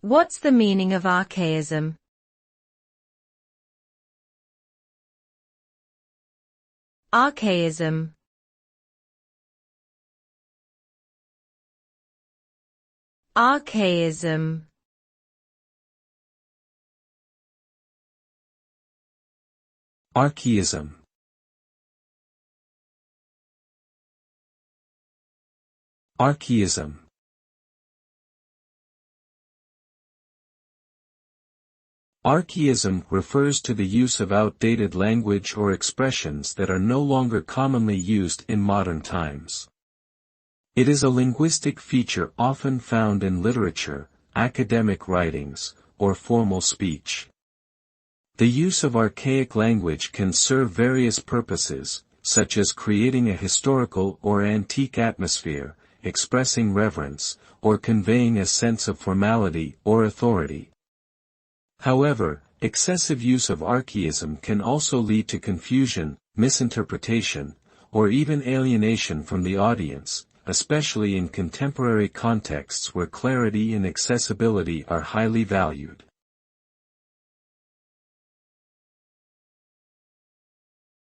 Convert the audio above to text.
What's the meaning of archaism? Archaism. Archaism. Archaism. Archaism. Archaism refers to the use of outdated language or expressions that are no longer commonly used in modern times. It is a linguistic feature often found in literature, academic writings, or formal speech. The use of archaic language can serve various purposes, such as creating a historical or antique atmosphere, expressing reverence, or conveying a sense of formality or authority. However, excessive use of archaism can also lead to confusion, misinterpretation, or even alienation from the audience, especially in contemporary contexts where clarity and accessibility are highly valued.